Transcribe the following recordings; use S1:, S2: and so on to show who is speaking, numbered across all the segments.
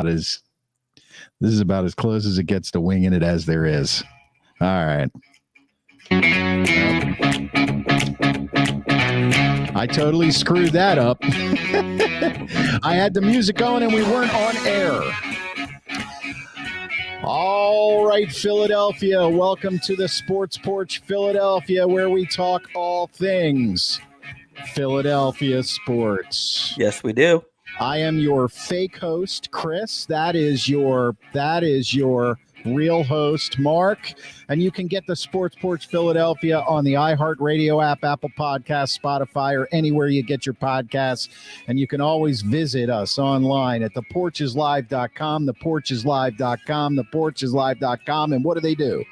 S1: as this is about as close as it gets to winging it as there is. All right. I totally screwed that up. I had the music going and we weren't on air. All right, Philadelphia. Welcome to the Sports Porch Philadelphia, where we talk all things Philadelphia sports.
S2: Yes, we do.
S1: I am your fake host, Chris. That is your real host, Mark. And you can get the Sports Porch Philadelphia on the iHeartRadio app, Apple Podcasts, Spotify, or anywhere you get your podcasts. And you can always visit us online at theporcheslive.com, theporcheslive.com, theporcheslive.com. And what do they do?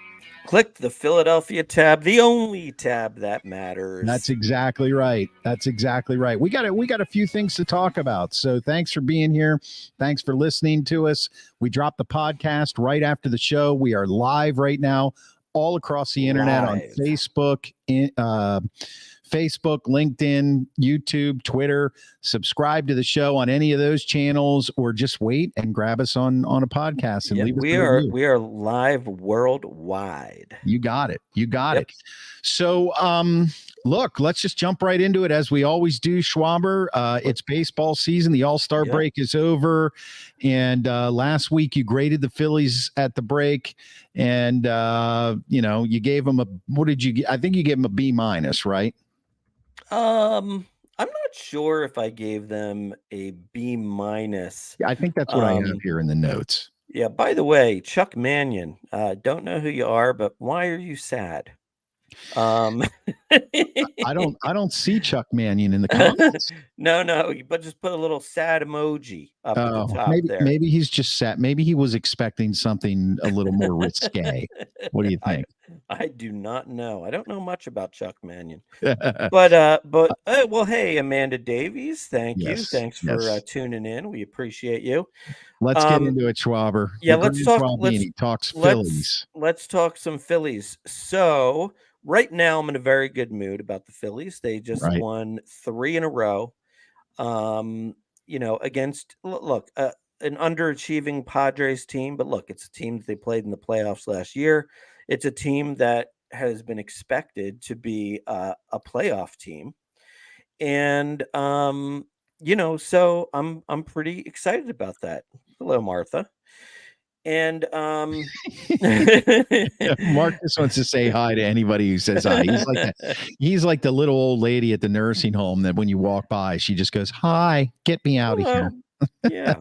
S2: Click the Philadelphia tab, the only tab that matters.
S1: That's exactly right. That's exactly right. We got a few things to talk about. So thanks for being here. Thanks for listening to us. We dropped the podcast right after the show. We are live right now all across the internet on Facebook, LinkedIn, YouTube, Twitter. Subscribe to the show on any of those channels, or just wait and grab us on a podcast and leave us a review.
S2: We are live worldwide.
S1: You got it. It. So, look, let's just jump right into it as we always do, Schwaber. It's baseball season. The All-Star break is over. And last week you graded the Phillies at the break, and you gave them I think you gave them a B-, right?
S2: I'm not sure if I gave them a B-.
S1: Yeah, I think that's what I have here in the notes.
S2: Yeah, by the way, Chuck Mannion, don't know who you are, but why are you sad?
S1: I don't see Chuck Mannion in the comments.
S2: No, but just put a little sad emoji up at the top there.
S1: Maybe he's just sad. Maybe he was expecting something a little more risque. What do you think?
S2: I do not know. I don't know much about Chuck Mannion. but well, hey, Amanda Davies, thank you. Thanks for tuning in. We appreciate you.
S1: Let's get into it, Schwaber.
S2: Yeah, let's talk
S1: Phillies.
S2: Let's talk some Phillies. So right now I'm in a very good mood about the Phillies. They just won 3 in a row. Against an underachieving Padres team, but look, it's a team that they played in the playoffs last year. It's a team that has been expected to be a playoff team. And so I'm pretty excited about that. Hello, Martha. And
S1: Mark just wants to say hi to anybody who says hi. He's like the little old lady at the nursing home that when you walk by, she just goes, "Hi, get me out of here."
S2: Yeah.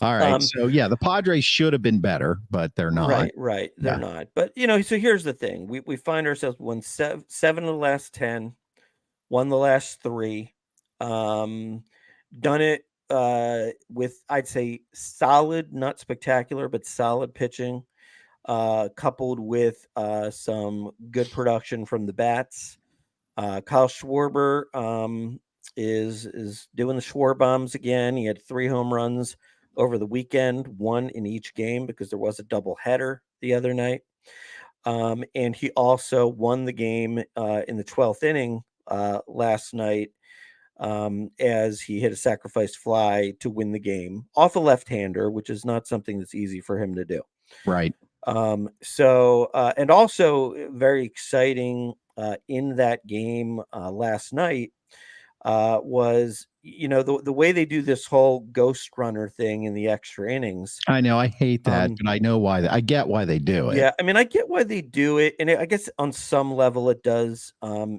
S1: All right. So the Padres should have been better, but they're not.
S2: Right. They're not. But so here's the thing: we find ourselves won 7 of the last 10, won the last 3, done it with, I'd say, solid, not spectacular, but solid pitching, coupled with some good production from the bats. Kyle Schwarber is doing the Schwarbombs again. He had 3 home runs over the weekend, 1 in each game because there was a doubleheader the other night. And he also won the game in the 12th inning last night, as he hit a sacrifice fly to win the game off a left-hander, which is not something that's easy for him to do.
S1: Right.
S2: And also very exciting in that game last night was, the way they do this whole ghost runner thing in the extra innings.
S1: I know, I hate that, but I know why. I get why they do it.
S2: Yeah, I mean, I get why they do it, and I guess on some level it does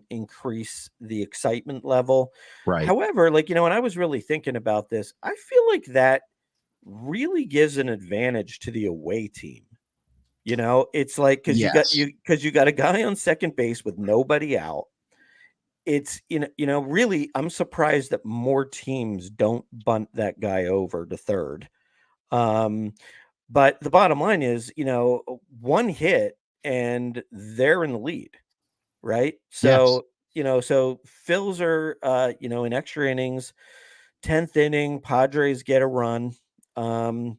S2: increase the excitement level.
S1: Right.
S2: However, when I was really thinking about this, I feel like that really gives an advantage to the away team. It's like because you got a guy on second base with nobody out. It's really, I'm surprised that more teams don't bunt that guy over to third. But the bottom line is, 1 hit and they're in the lead, right? So, so Phils are, in extra innings, 10th inning, Padres get a run. So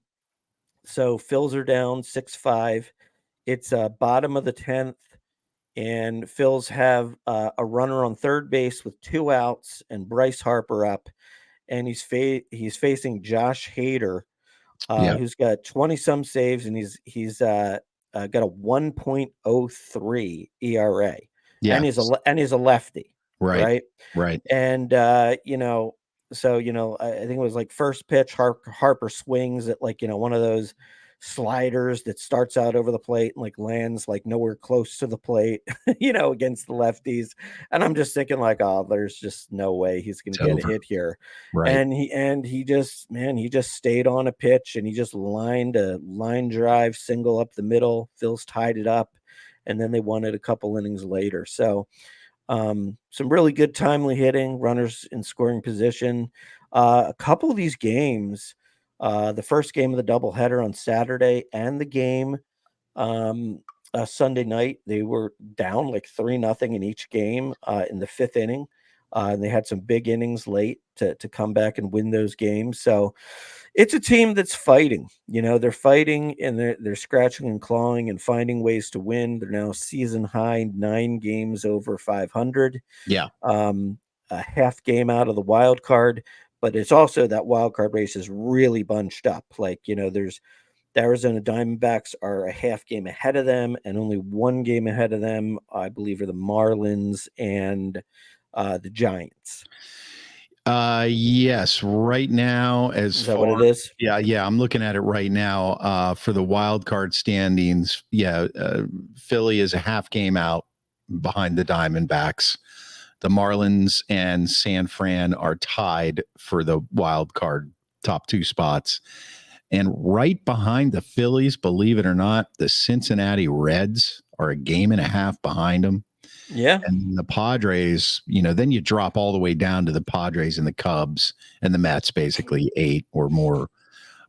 S2: Phils are down 6-5. It's bottom of the 10th. And Phils have a runner on third base with 2 outs and Bryce Harper up. And he's facing Josh Hader who's got 20 some saves, and he's got a 1.03 ERA, and
S1: Yes.
S2: he's a lefty,
S1: Right.
S2: right?
S1: Right.
S2: And so I think it was like first pitch, Harper swings at like one of those sliders that starts out over the plate and like lands like nowhere close to the plate, against the lefties. And I'm just thinking like, oh, there's just no way he's going
S1: It's
S2: to get a
S1: over.
S2: hit here.
S1: Right.
S2: And he just, man, he just stayed on a pitch, and he just lined a line drive single up the middle. Phil's tied it up, and then they won it a couple innings later. So some really good timely hitting, runners in scoring position. A couple of these games, the first game of the doubleheader on Saturday and the game Sunday night, they were down like 3-0 in each game in the fifth inning. And they had some big innings late to come back and win those games. So it's a team that's fighting. They're fighting, and they're scratching and clawing and finding ways to win. They're now season high 9 games over 500.
S1: Yeah.
S2: A half game out of the wild card, but it's also that wild card race is really bunched up. Like, there's the Arizona Diamondbacks are a half game ahead of them, and only 1 game ahead of them, I believe, are the Marlins and the Giants.
S1: Yes, right now, as
S2: Is that
S1: far,
S2: what it is?
S1: yeah, I'm looking at it right now. For the wild card standings, Philly is a half game out behind the Diamondbacks. The Marlins and San Fran are tied for the wild card top 2 spots. And right behind the Phillies, believe it or not, the Cincinnati Reds are a game and a half behind them.
S2: Yeah.
S1: And the Padres, then you drop all the way down to the Padres and the Cubs and the Mets, basically 8 or more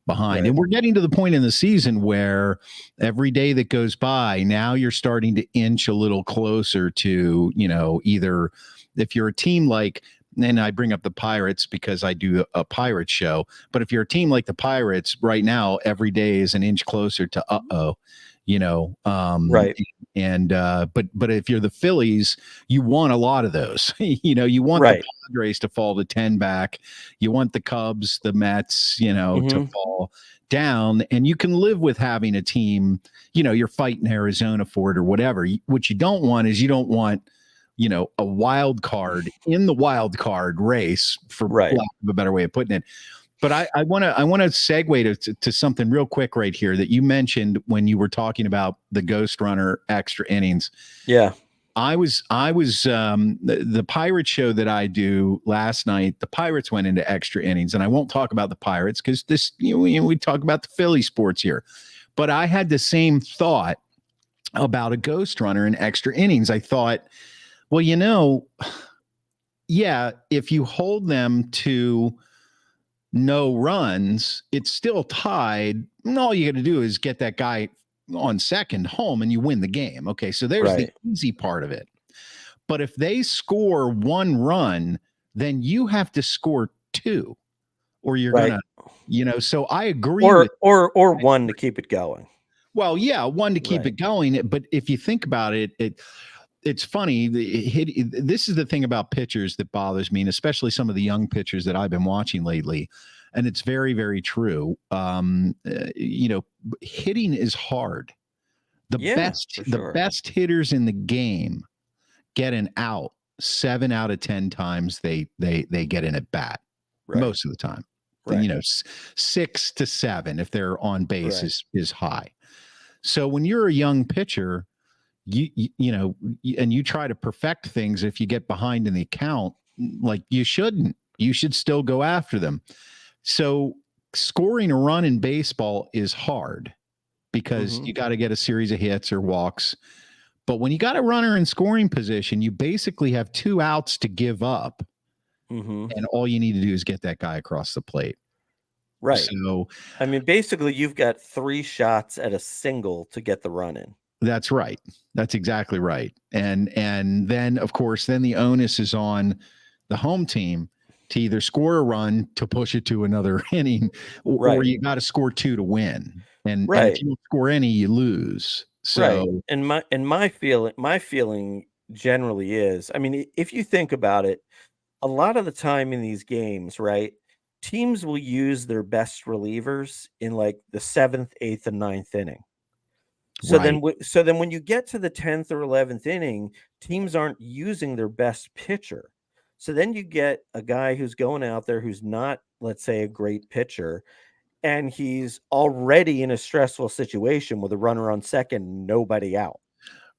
S1: behind.
S2: Right.
S1: And we're getting to the point in the season where every day that goes by, now you're starting to inch a little closer to, either if you're a team like, and I bring up the Pirates because I do a Pirates show, but if you're a team like the Pirates right now, every day is an inch closer to
S2: Right.
S1: And but if you're the Phillies, you want a lot of those. You want
S2: Right.
S1: the Padres to fall to 10 back. You want the Cubs, the Mets, to
S2: Mhm.
S1: fall down, and you can live with having a team, you're fighting Arizona for it or whatever. What you don't want is a wild card in the wild card race, for
S2: Right.
S1: lack of a better way of putting it. But I want to segue to something real quick right here that you mentioned when you were talking about the Ghost Runner extra innings.
S2: Yeah.
S1: I was the Pirate show that I do last night. The Pirates went into extra innings, and I won't talk about the Pirates because this we talk about the Philly sports here. But I had the same thought about a Ghost Runner in extra innings. I thought, well, yeah, if you hold them to no runs, it's still tied. And all you got to do is get that guy on second home and you win the game. Okay, so there's the easy part of it. But if they score 1 run, then you have to score 2 or you're going to, so I agree with
S2: or 1 to keep it going.
S1: Well, yeah, 1 to keep it going, but if you think about it, it's funny. This is the thing about pitchers that bothers me, and especially some of the young pitchers that I've been watching lately. And it's very, very true. Hitting is hard. The best hitters in the game get an out 7 out of 10 times. They get in at bat most of the time. 6 to 7 if they're on base is high. So when you're a young pitcher, and you try to perfect things, if you get behind in the account, like you shouldn't. You should still go after them. So scoring a run in baseball is hard because you got to get a series of hits or walks. But when you got a runner in scoring position, you basically have 2 outs to give up. And all you need to do is get that guy across the plate.
S2: Right.
S1: So,
S2: I mean, basically, you've got 3 shots at a single to get the run in.
S1: That's right. That's exactly right. And then, of course, then the onus is on the home team to either score a run to push it to another inning, or you got to score 2 to win. And if you don't score any, you lose. So,
S2: and my feeling generally is, I mean, if you think about it, a lot of the time in these games, right, teams will use their best relievers in like the 7th, 8th, and 9th inning.
S1: Right.
S2: So then when you get to the 10th or 11th inning, teams aren't using their best pitcher. So then you get a guy who's going out there who's not, let's say, a great pitcher, and he's already in a stressful situation with a runner on second, nobody out.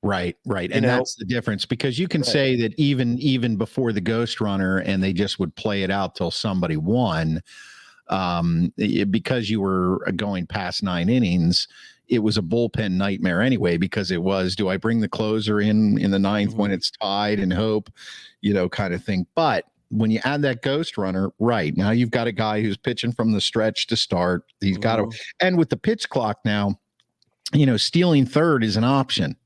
S1: Right, right.
S2: You
S1: And
S2: know,
S1: that's the difference, because you can
S2: right.
S1: say that even before the ghost runner, and they just would play it out till somebody won, because you were going past 9 innings, it was a bullpen nightmare anyway, because it was, do I bring the closer in the ninth when
S2: Mhm.
S1: it's tied and hope, kind of thing. But when you add that ghost runner, right now you've got a guy who's pitching from the stretch to start. He's got to,
S2: Mhm.
S1: and with the pitch clock now, stealing third is an option.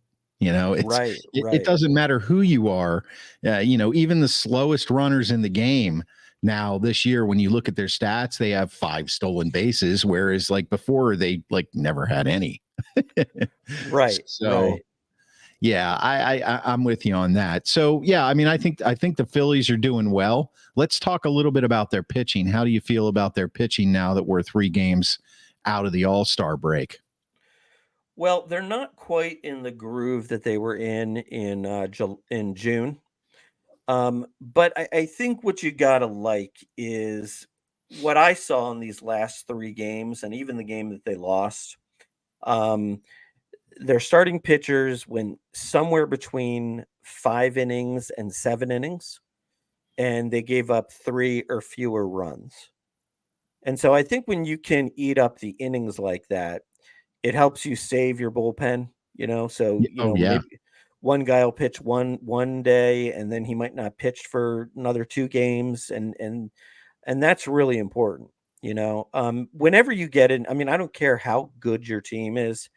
S2: Right,
S1: It
S2: right.
S1: doesn't matter who you are. Even the slowest runners in the game now this year, when you look at their stats, they have 5 stolen bases, whereas like before they like never had any.
S2: Right,
S1: So
S2: right.
S1: yeah, I'm with you on that. So yeah, I mean, I think the Phillies are doing well. Let's talk a little bit about their pitching. How do you feel about their pitching now that we're 3 games out of the All-Star break?
S2: Well, they're not quite in the groove that they were in June. But I think what you gotta like is what I saw in these last 3 games and even the game that they lost. Um, their starting pitchers went somewhere between 5 innings and 7 innings, and they gave up 3 or fewer runs. And so I think when you can eat up the innings like that, it helps you save your bullpen, so,
S1: Oh yeah,
S2: maybe one guy will pitch one day, and then he might not pitch for another 2 games, and that's really important, whenever you get in, I mean, I don't care how good your team is,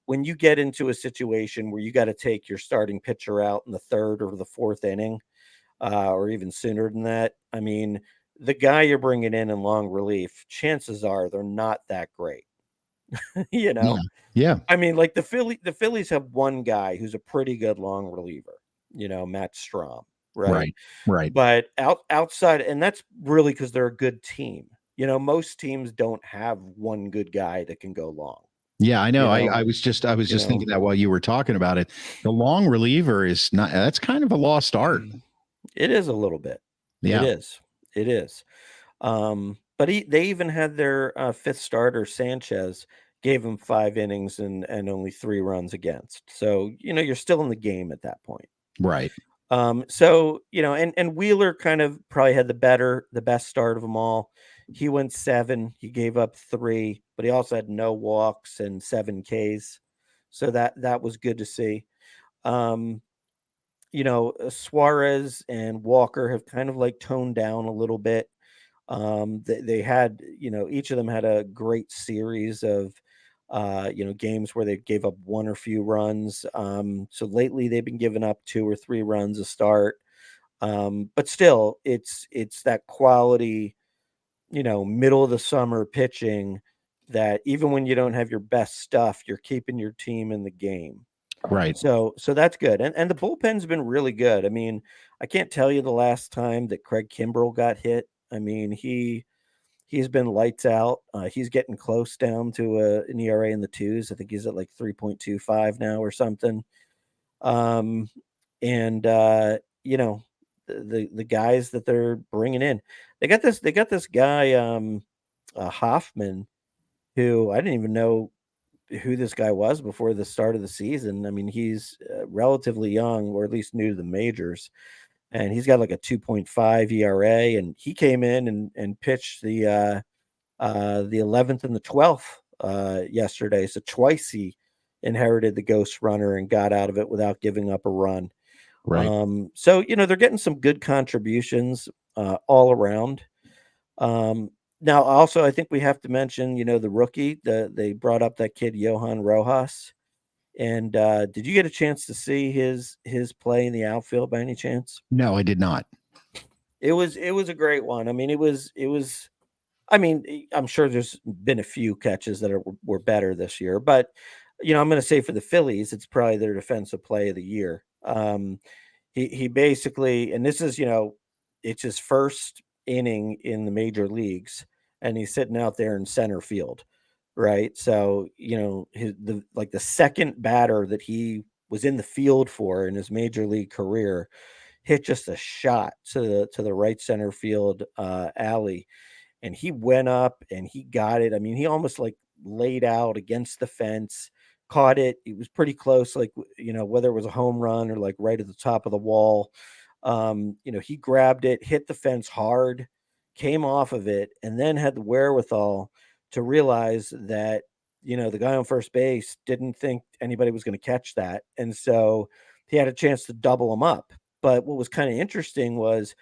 S2: when you get into a situation where you gotta take your starting pitcher out in the 3rd or the 4th inning, or even sooner than that, I mean, the guy you're bringing in long relief, chances are they're not that great, you
S1: yeah,
S2: know?
S1: yeah.
S2: I mean, like, the Phillies have one guy who's a pretty good long reliever, Matt Strom, right?
S1: Right, right.
S2: But outside, and that's really because 'cause they're a good team. Most teams don't have one good guy that can go long,
S1: Yeah, I know.
S2: you
S1: I,
S2: know
S1: I was just I was
S2: you
S1: just thinking
S2: know?
S1: that while you were talking about it. The long reliever is not, that's kind of a lost art.
S2: It is a little bit. It
S1: Yeah,
S2: is. It is. But they even had their, 5th starter, Sanchez, gave him 5 innings and only 3 runs against. So, you're still in the game at that point.
S1: right,
S2: So, and Wheeler kind of probably had the best start of them all. He went 7, he gave up 3, but he also had no walks and 7 Ks. So that was good to see. Um, Suarez and Walker have kind of like toned down a little bit. They had, each of them had a great series of, games where they gave up 1 or few runs. So lately they've been giving up 2 or 3 runs a start. But still, it's that quality, middle of the summer pitching that even when you don't have your best stuff, you're keeping your team in the game.
S1: right.
S2: So that's good. And the bullpen's been really good. I mean, I can't tell you the last time that Craig Kimbrell got hit. I mean, he's been lights out. He's getting close down to an ERA in the twos. I think he's at like 3.25 now or something. Um, and the guys that they're bringing in, they got this guy Hoffman, who I didn't even know who this guy was before the start of the season. I mean, he's relatively young, or at least new to the majors, and he's got like a 2.5 ERA. And he came in and pitched the 11th and the 12th yesterday. So twice he inherited the ghost runner and got out of it without giving up a run.
S1: Right.
S2: So they're getting some good contributions all around. Um, Now, also, I think we have to mention, the rookie. They brought up that kid Johan Rojas. And did you get a chance to see his play in the outfield by any chance?
S1: No, I did not.
S2: It was a great one. I mean, it was. I mean, I'm sure there's been a few catches that were better this year, but I'm going to say for the Phillies, it's probably their defensive play of the year. He basically, and this is, it's his first inning in the major leagues, and he's sitting out there in center field, right? So, the second batter that he was in the field for in his major league career hit just a shot to the right center field alley, and he went up and he got it. I mean, he almost like laid out against the fence, caught it. It was pretty close, like whether it was a home run or like right at the top of the wall. He grabbed it, hit the fence hard, came off of it, and then had the wherewithal to realize that the guy on first base didn't think anybody was going to catch that, and so he had a chance to double him up. But what was kind of interesting was,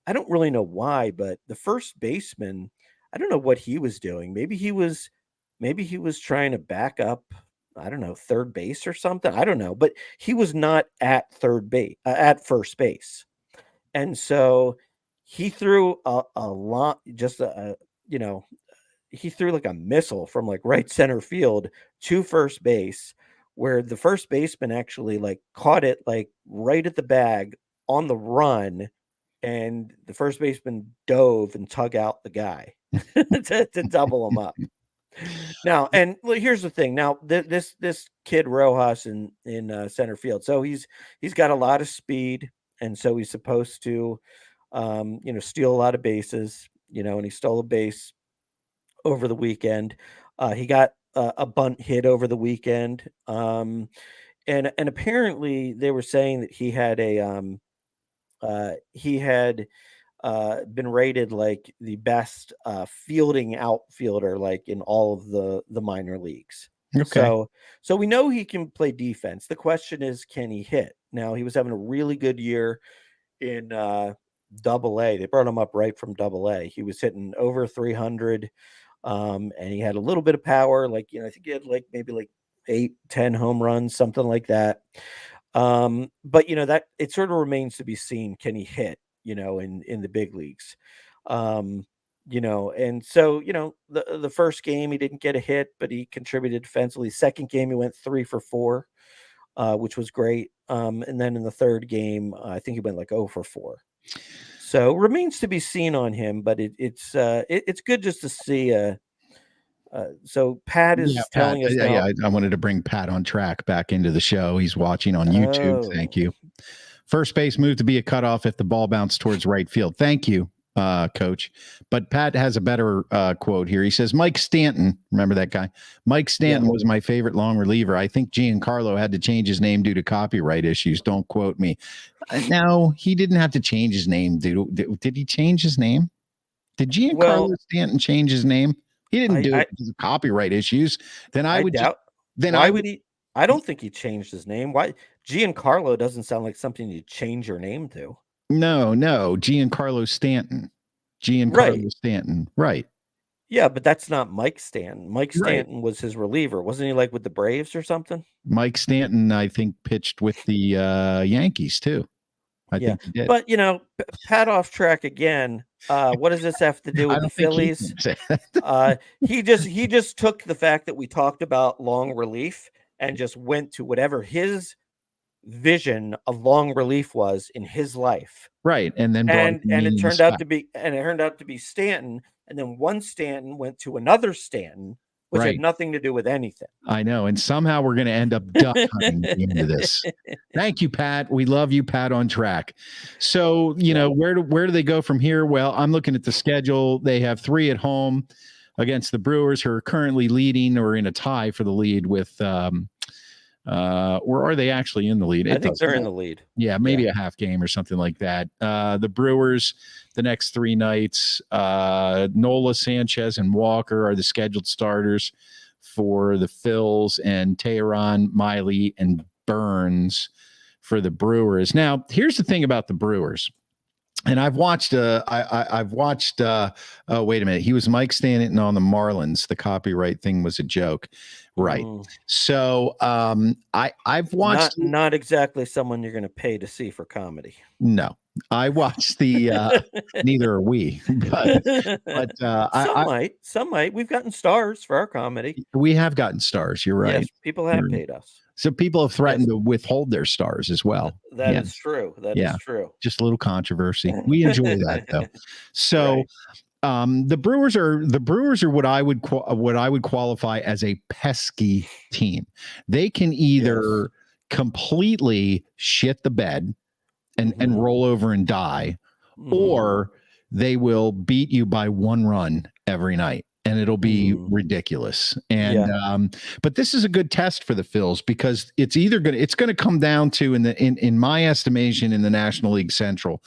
S2: I don't really know why, but the first baseman, I don't know what he was doing. Maybe he was trying to back up, I don't know, third base or something. I don't know, but he was not at at first base. And so he threw a lot, just he threw like a missile from like right center field to first base, where the first baseman actually like caught it like right at the bag on the run, and the first baseman dove and tug out the guy to double him up. Now, and here's the thing. Now, this kid Rojas in center field, so he's got a lot of speed, and so he's supposed to, steal a lot of bases, and he stole a base over the weekend. He got a bunt hit over the weekend, and apparently they were saying that he had been rated like the best fielding outfielder, like in all of the minor leagues.
S1: Okay.
S2: So we know he can play defense. The question is, can he hit? Now, he was having a really good year in Double A. They brought him up right from Double A. He was hitting over 300, and he had a little bit of power. Like I think he had like maybe like 8-10 home runs, something like that. But that it sort of remains to be seen. Can he hit? In the big leagues. And so, the first game he didn't get a hit, but he contributed defensively. Second game he went 3 for 4, which was great. And then in the third game, I think he went like 0 for 4. So remains to be seen on him, but it's good just to see. So Pat is telling us now.
S1: Yeah, I wanted to bring Pat on track back into the show. He's watching on YouTube.
S2: Oh.
S1: Thank you. First base moved to be a cutoff if the ball bounced towards right field. Thank you, Coach. But Pat has a better quote here. He says, Mike Stanton, remember that guy? Mike Stanton was my favorite long reliever. I think Giancarlo had to change his name due to copyright issues. Don't quote me. No, he didn't have to change his name. Did he change his name? Did Giancarlo Stanton change his name? He didn't do it because of copyright issues. Then I would doubt.
S2: Why would he? I don't think he changed his name. Why? Giancarlo doesn't sound like something you change your name to.
S1: No, Giancarlo Stanton. Stanton, right.
S2: Yeah, but that's not Mike Stanton. Mike Stanton was his reliever. Wasn't he like with the Braves or something?
S1: Mike Stanton, I think, pitched with the Yankees too. I think he did.
S2: But, Pat off track again. What does this have to do with the Phillies? He just took the fact that we talked about long relief and just went to whatever his vision of long relief was in his life.
S1: Right. And then
S2: it turned out to be Stanton, and then one Stanton went to another Stanton, which had nothing to do with anything.
S1: I know. And somehow we're going to end up duck hunting at the end of this. Thank you, Pat. We love you, Pat, on track. So, where do they go from here? Well, I'm looking at the schedule. They have 3 at home against the Brewers, who are currently leading or in a tie for the lead with or are they actually in the lead?
S2: I think they're in the lead.
S1: Yeah, maybe a half game or something like that. The Brewers, the next 3 nights, Nola, Sanchez, and Walker are the scheduled starters for the Phils, and Tehran, Miley, and Burns for the Brewers. Now, here's the thing about the Brewers. And I've watched. I've watched. Wait a minute. He was Mike Stanton on the Marlins. The copyright thing was a joke, right? So I've watched.
S2: Not exactly someone you're going to pay to see for comedy.
S1: No, I watched the. Neither are we, but
S2: Some might. We've gotten stars for our comedy.
S1: we have gotten stars. You're right.
S2: Yes, people have paid us.
S1: So people have threatened
S2: Yes.
S1: to withhold their stars as well.
S2: That is true. That is true.
S1: Just a little controversy. We enjoy that though. So.
S2: Right.
S1: The Brewers are what I would qualify as a pesky team. They can either completely shit the bed and roll over and die, or they will beat you by 1 run every night. And it'll be ridiculous. And but this is a good test for the Phils, because it's going to come down to, in my estimation, in the National League Central,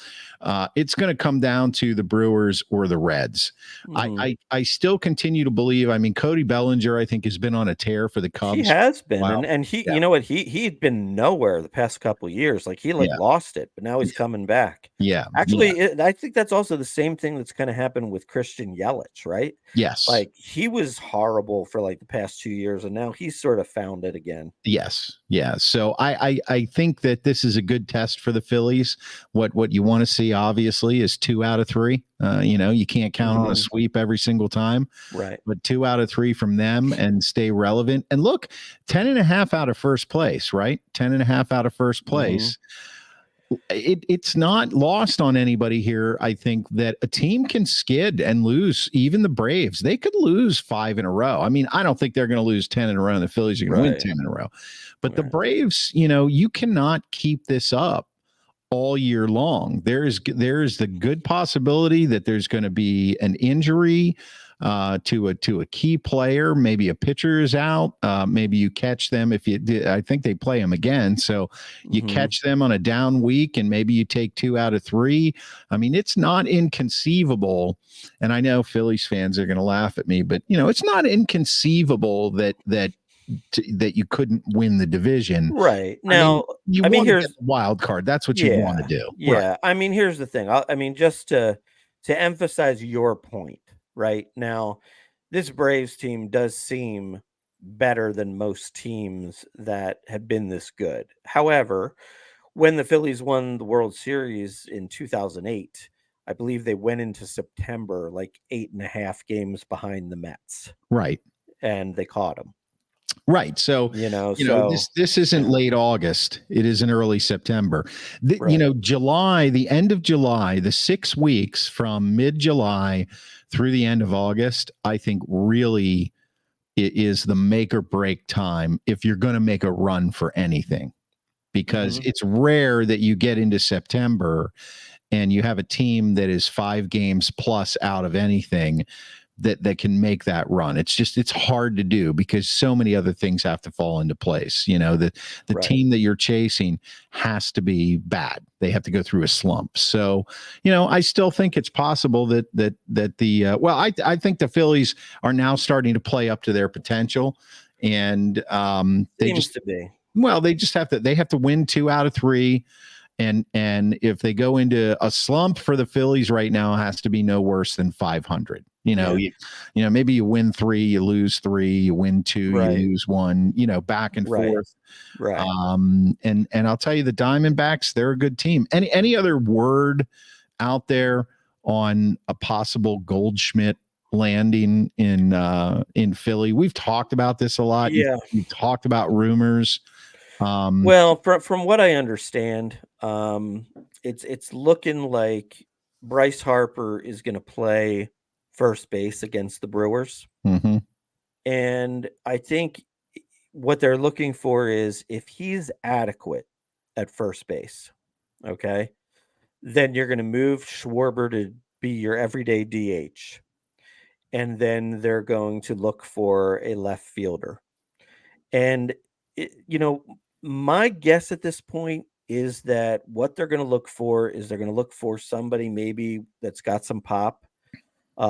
S1: it's going to come down to the Brewers or the Reds. I still continue to believe. I mean, Cody Bellinger, I think, has been on a tear for the Cubs.
S2: He has been, and he, you know what, he'd been nowhere the past couple of years. Like he lost it, but now he's coming back. Actually, I think that's also the same thing that's going to happen with Christian Yelich, right?
S1: Yes.
S2: Like he was horrible for like the past 2 years, and now he's sort of found it again.
S1: Yes. Yeah. So I think that this is a good test for the Phillies. What you want to see, obviously, is 2 out of 3. You can't count on a sweep every single time,
S2: right?
S1: But 2 out of 3 from them and stay relevant. And look, 10.5 out of first place, right? 10.5 out of first place. It's not lost on anybody here, I think, that a team can skid and lose. Even the Braves, they could lose 5 in a row. I mean, I don't think they're going to lose 10 in a row, and the Phillies are going to win 10 in a row. But the Braves, you cannot keep this up all year long. There is the good possibility that there's going to be an injury to a key player. Maybe a pitcher is out. Maybe you catch them I think they play them again. So you catch them on a down week, and maybe you take 2 out of 3. I mean, it's not inconceivable. And I know Phillies fans are going to laugh at me, but it's not inconceivable that you couldn't win the division.
S2: Right. Now,
S1: here's the wild card. That's what you want to do.
S2: Yeah.
S1: Right.
S2: I mean, here's the thing. Just to emphasize your point, right? Now, this Braves team does seem better than most teams that have been this good. However, when the Phillies won the World Series in 2008, I believe they went into September like 8.5 games behind the Mets.
S1: Right.
S2: And they caught them.
S1: Right. So, this isn't late August. It is in early September. July, the end of July, the 6 weeks from mid-July through the end of August, I think really it is the make or break time if you're going to make a run for anything, because it's rare that you get into September and you have a team that is 5 games plus out of anything that can make that run. It's hard to do because so many other things have to fall into place. The team that you're chasing has to be bad. They have to go through a slump. So, I still think it's possible that I think the Phillies are now starting to play up to their potential, and they have to win 2 out of 3. And if they go into a slump for the Phillies right now, it has to be no worse than 500. Maybe you win 3, you lose 3, you win 2, you lose 1, back and forth.
S2: Right.
S1: And I'll tell you, the Diamondbacks, they're a good team. Any other word out there on a possible Goldschmidt landing in Philly? We've talked about this a lot.
S2: Yeah.
S1: We've talked about rumors.
S2: Well, from what I understand, it's looking like Bryce Harper is going to play first base against the Brewers. And I think what they're looking for is, if he's adequate at first base, okay, then you're going to move Schwarber to be your everyday DH. And then they're going to look for a left fielder. And, my guess at this point is that what they're going to look for is they're going to look for somebody maybe that's got some pop,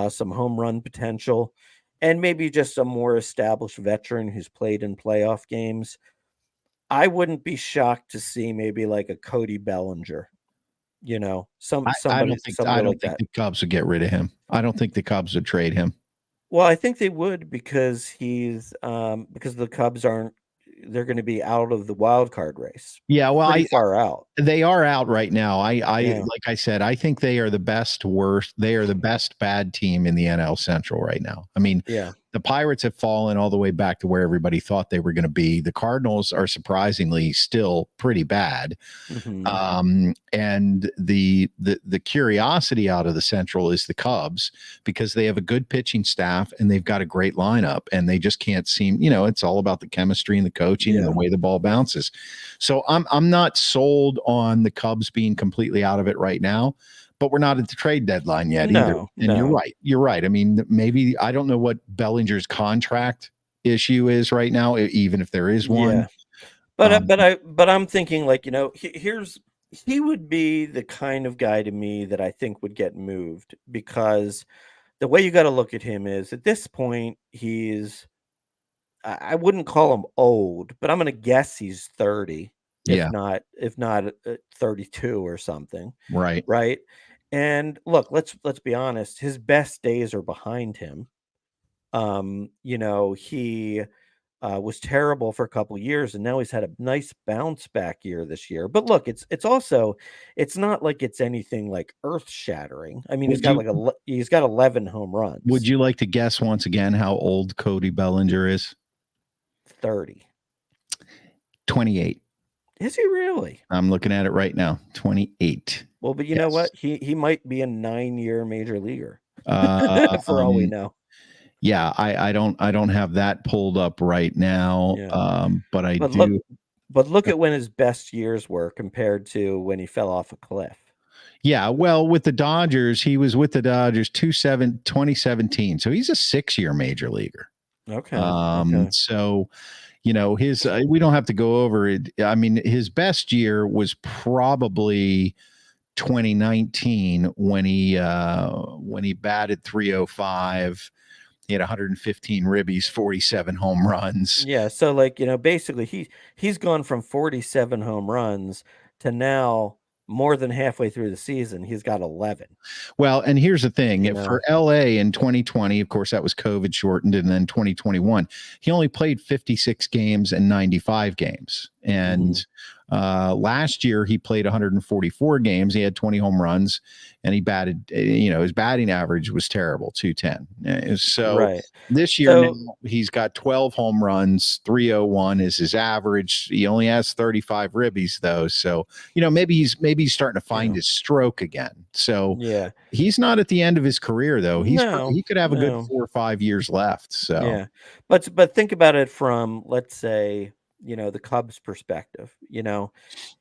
S2: some home run potential, and maybe just a more established veteran who's played in playoff games. I wouldn't be shocked to see maybe like a Cody Bellinger, somebody
S1: I don't
S2: like
S1: think
S2: that.
S1: the Cubs would get rid of him. I don't think the Cubs would trade him.
S2: Well, I think they would, because because the Cubs aren't they're going to be out of the wild card race.
S1: Yeah, well,
S2: Pretty far out.
S1: they are out right now.
S2: Yeah.
S1: Like I said, I think they are the best worst. They are the best bad team in the NL Central right now. I mean,
S2: Yeah.
S1: the Pirates have fallen all the way back to where everybody thought they were going to be. The Cardinals are surprisingly still pretty bad. And the curiosity out of the Central is the Cubs, because they have a good pitching staff and they've got a great lineup, and they just can't seem, it's all about the chemistry and the coaching and the way the ball bounces. So I'm not sold on the Cubs being completely out of it right now, but we're not at the trade deadline yet either. And you're right. I mean, maybe, I don't know what Bellinger's contract issue is right now, even if there is one.
S2: Yeah. But I'm thinking, like, he would be the kind of guy to me that I think would get moved, because the way you got to look at him is, at this point, I wouldn't call him old, but I'm going to guess he's 30, if not 32 or something.
S1: Right.
S2: Right. And look, let's be honest, his best days are behind him. He was terrible for a couple of years, and now he's had a nice bounce back year this year. But look, it's not like it's anything like earth shattering. I mean, he's got 11 home runs.
S1: Would you like to guess once again how old Cody Bellinger is?
S2: 30.
S1: 28.
S2: Is he really?
S1: I'm looking at it right now. 28.
S2: Well, but you know what? He might be a 9-year major leaguer for all we know.
S1: Yeah, I don't have that pulled up right now.
S2: Yeah.
S1: But
S2: do. But look at when his best years were compared to when he fell off a cliff.
S1: Yeah, well, with the Dodgers, he was with the Dodgers 2017. So he's a 6-year major leaguer.
S2: Okay.
S1: So, his we don't have to go over it. I mean, his best year was probably 2019 when he batted 305. He had 115 ribbies, 47 home runs.
S2: Yeah, so basically he's gone from 47 home runs to now, more than halfway through the season, he's got 11.
S1: Well, and here's the thing. For LA in 2020, of course, that was COVID shortened, and then 2021, he only played 56 games and 95 games. And last year he played 144 games. He had 20 home runs, and he batted, his batting average was terrible, 210. So this year now, he's got 12 home runs, 301 is his average. He only has 35 ribbies though. So, maybe he's starting to find his stroke again. So he's not at the end of his career though. He could have a good 4 or 5 years left. So
S2: but think about it from, let's say, the Cubs perspective.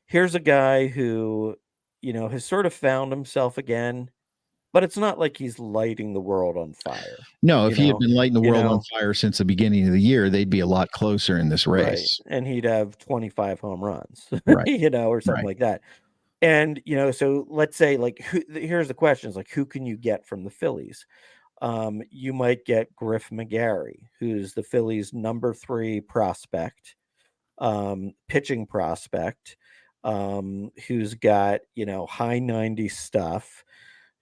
S2: Here's a guy who, has sort of found himself again, but it's not like he's lighting the world on fire.
S1: No, if he had been lighting the world on fire since the beginning of the year, they'd be a lot closer in this race.
S2: Right. And he'd have 25 home runs,
S1: right.
S2: Or something like that. And, so let's say, here's the questions, like, who can you get from the Phillies? You might get Griff McGarry, who's the Phillies' number 3 prospect. Pitching prospect, who's got high 90 stuff,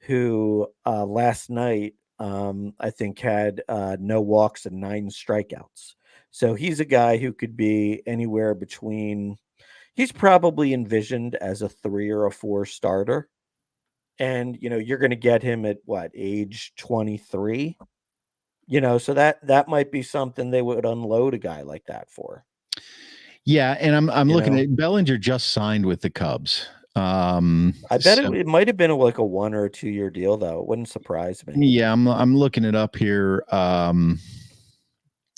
S2: who last night I think had no walks and 9 strikeouts. So he's a guy who could be anywhere between, he's probably envisioned as a 3 or a 4 starter, and you're going to get him at what age, 23, so that might be something they would unload a guy like that for.
S1: Yeah, and I'm looking at Bellinger just signed with the Cubs.
S2: I bet it might have been like a 1 or 2 year deal though. It wouldn't surprise me.
S1: Yeah, I'm looking it up here. Yeah,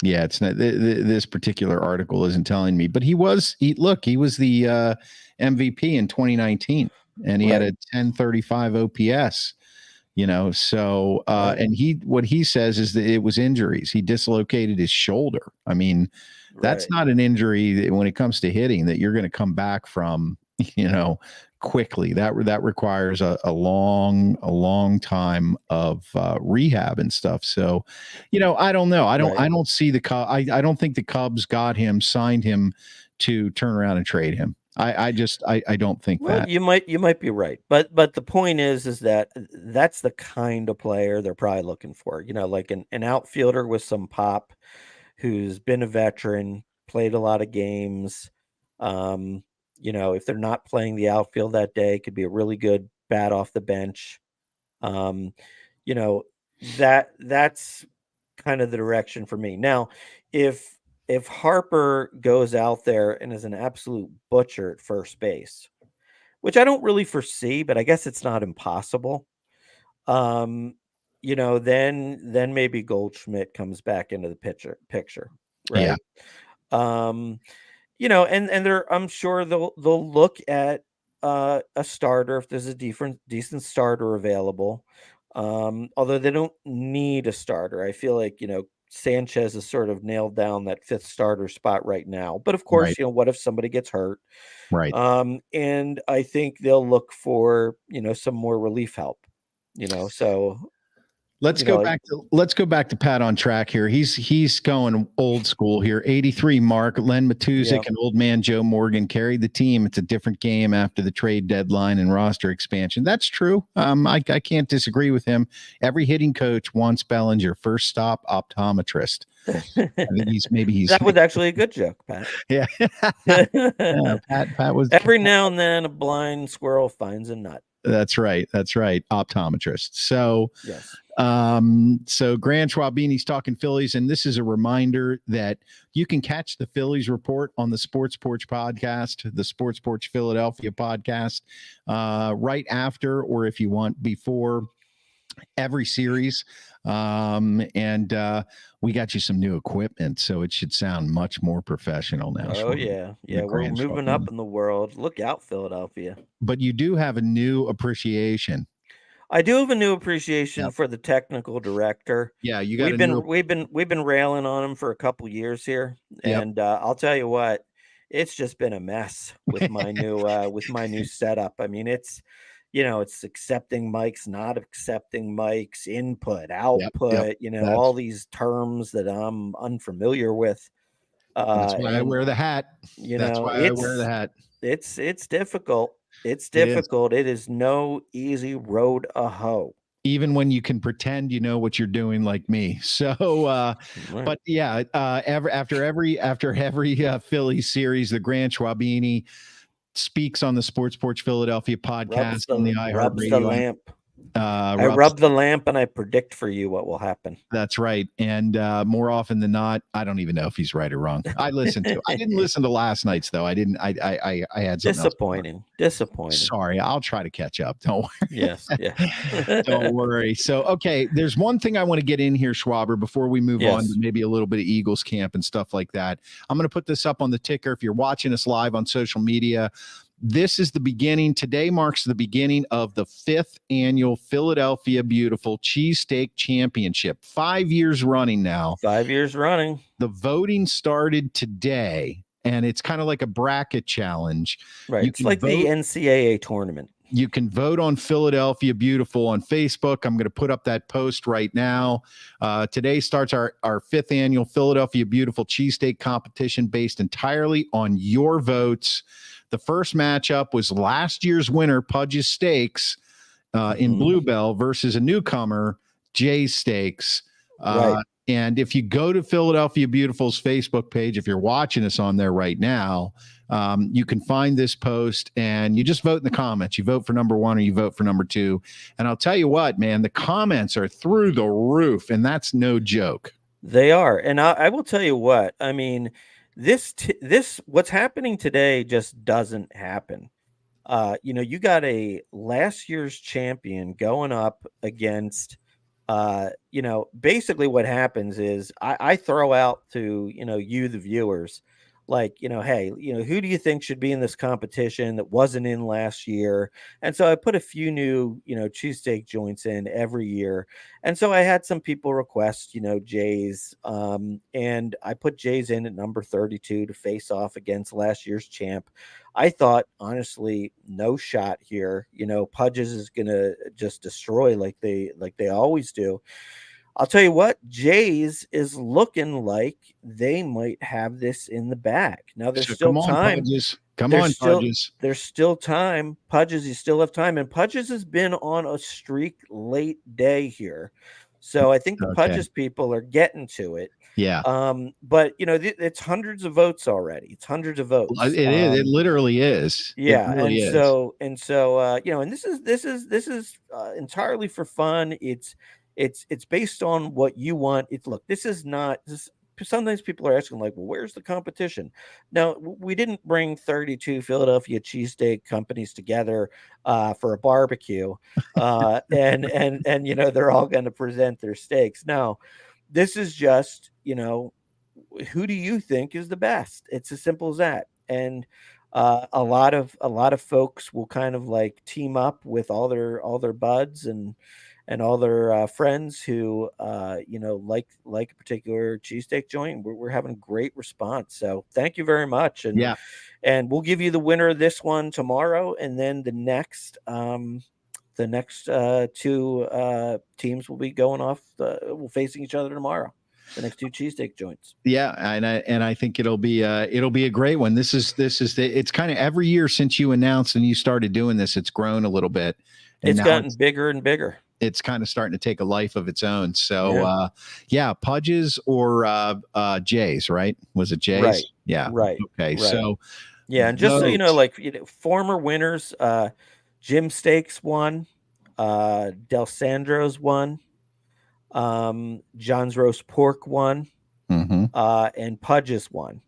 S1: it's not this particular article isn't telling me, but he was the MVP in 2019, and he had a 1035 OPS. So and what he says is that it was injuries. He dislocated his shoulder. I mean, that's not an injury when it comes to hitting that you're going to come back from, quickly. That requires a long time of rehab and stuff. So, I don't know. I don't see I don't think the Cubs got him, signed him to turn around and trade him. I don't think that.
S2: You might be right, but the point is that that's the kind of player they're probably looking for. Like an outfielder with some pop, who's been a veteran, played a lot of games. If they're not playing the outfield that day, could be a really good bat off the bench. Um, you know, that's kind of the direction for me. Now, if Harper goes out there and is an absolute butcher at first base, which I don't really foresee, but I guess it's not impossible. Um, then maybe Goldschmidt comes back into the picture,
S1: Yeah.
S2: right? Um, and I'm sure they'll look at a starter if there's a decent starter available. Although they don't need a starter. I feel like, Sanchez has sort of nailed down that fifth starter spot right now. But of
S1: Right.
S2: course, what if somebody gets hurt?
S1: Right.
S2: And I think they'll look for, some more relief help. So
S1: Let's go back to Pat on track here. He's going old school here. 83 Mark, Len Matuzik, and old man Joe Morgan carried the team. It's a different game after the trade deadline and roster expansion. That's true. I can't disagree with him. Every hitting coach wants Bellinger first stop optometrist. I think he's
S2: that was actually a good joke, Pat.
S1: Yeah. Pat was
S2: every now and then a blind squirrel finds a nut.
S1: That's right. Optometrist. So
S2: yes.
S1: So Grant Schwabini's talking Phillies, and this is a reminder that you can catch the Phillies report on the Sports Porch podcast, the Sports Porch Philadelphia podcast, right after, or if you want, before every series. And we got you some new equipment, so it should sound much more professional now.
S2: Oh, yeah. We're moving up in the world. Look out, Philadelphia.
S1: But you do have a new appreciation.
S2: I do have a new appreciation for the technical director.
S1: Yeah, you got
S2: we've been railing on him for a couple years here, and I'll tell you what, it's just been a mess with my new setup. I mean, it's accepting mics, not accepting mics, input, output, all these terms that I'm unfamiliar with.
S1: That's why I wear the hat. That's why I wear the hat.
S2: It's difficult. It's difficult. It is no easy road a hoe.
S1: Even when you can pretend you know what you're doing, like me. So, but yeah, after every Phillies series, the Grant Schwabini speaks on the Sports Porch Philadelphia podcast on the iHeartRadio.
S2: The lamp. I rub the lamp and I predict for you what will happen.
S1: That's right. And more often than not, I don't even know if he's right or wrong. I didn't listen to last night's though. I had something
S2: disappointing.
S1: Sorry, I'll try to catch up. Don't worry.
S2: Yes. Yeah.
S1: Don't worry. So, okay, there's one thing I want to get in here, Schwaber, before we move on to maybe a little bit of Eagles camp and stuff like that. I'm going to put this up on the ticker. If you're watching us live on social media, this is the beginning. Today marks the beginning of the 5th annual Philadelphia Beautiful Cheesesteak Championship. 5 years running now.
S2: 5 years running.
S1: The voting started today, and it's kind of like a bracket challenge.
S2: Right. It's like the NCAA tournament.
S1: You can vote on Philadelphia Beautiful on Facebook. I'm going to put up that post right now. Today starts our 5th annual Philadelphia Beautiful Cheesesteak competition based entirely on your votes. The first matchup was last year's winner, Pudge's Steaks, in Bluebell versus a newcomer, Jay's Steaks.
S2: Right.
S1: And if you go to Philadelphia Beautiful's Facebook page, if you're watching us on there right now, you can find this post and you just vote in the comments. You vote for number 1 or you vote for number 2. And I'll tell you what, man, the comments are through the roof, and that's no joke.
S2: They are. And I will tell you what, I mean, this what's happening today just doesn't happen. You got a last year's champion going up against, basically what happens is I throw out to, you, the viewers, like, hey, who do you think should be in this competition that wasn't in last year? And so I put a few new, cheesesteak joints in every year. And so I had some people request, Jay's, and I put Jay's in at number 32 to face off against last year's champ. I thought, honestly, no shot here. Pudge's is going to just destroy like they always do. I'll tell you what, Jay's is looking like they might have this in the bag. Now there's still time.
S1: Come on, Pudge's.
S2: There's still time. Pudge's, you still have time. And Pudge's has been on a streak late day here. So I think the Pudge's people are getting to it.
S1: Yeah.
S2: But it's hundreds of votes already. It's hundreds of votes.
S1: It is. It literally is. It
S2: Yeah,
S1: really is.
S2: and this is entirely for fun. It's based on what you want. Look, this is not this. Sometimes people are asking like, well, where's the competition? Now, we didn't bring 32 Philadelphia cheesesteak companies together for a barbecue, and they're all going to present their steaks. No, this is just who do you think is the best? It's as simple as that. And a lot of folks will kind of like team up with all their buds and all their friends who like a particular cheesesteak joint. We're having great response. So thank you very much.
S1: Yeah.
S2: And we'll give you the winner of this one tomorrow, and then the next two teams will be going off. Will facing each other tomorrow. The next two cheesesteak joints.
S1: Yeah, and I think it'll be a great one. It's kind of every year since you announced and you started doing this, it's grown a little bit, and
S2: It's
S1: now
S2: gotten bigger and bigger.
S1: It's kind of starting to take a life of its own. So Pudges or Jays, right? Was it Jays?
S2: Right.
S1: Yeah.
S2: Right.
S1: Okay.
S2: Right.
S1: So
S2: yeah, and just so you know, like former winners, Jim Stakes won, Del Sandro's won, John's Roast Pork won, and Pudges won.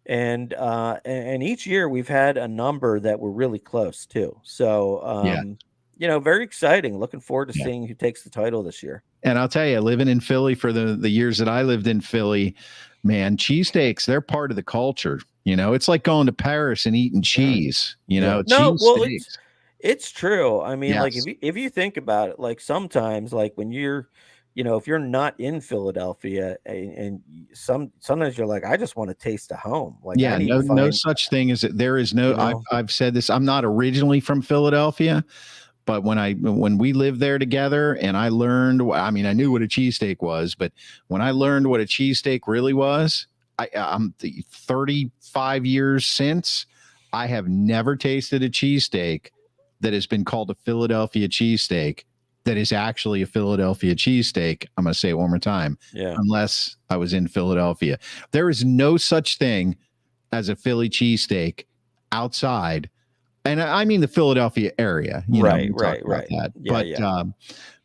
S2: And each year we've had a number that were really close too. So very exciting. Looking forward to seeing who takes the title this year.
S1: And I'll tell you, living in Philly for the years that I lived in Philly, man, cheesesteaks, they're part of the culture. It's like going to Paris and eating cheese, cheesesteaks.
S2: It's true. I mean, like if you think about it, like sometimes like when you're if you're not in Philadelphia and sometimes you're like, I just want to taste a home. Like, I need
S1: no such thing as it. There is no, I've said this, I'm not originally from Philadelphia, but when we lived there together and I learned, I mean, I knew what a cheesesteak was, but when I learned what a cheesesteak really was, I'm 35 years since, I have never tasted a cheesesteak that has been called a Philadelphia cheesesteak that is actually a Philadelphia cheesesteak. I'm going to say it one more time. Unless I was in Philadelphia. There is no such thing as a Philly cheesesteak outside. And I mean the Philadelphia area.
S2: Right.
S1: That.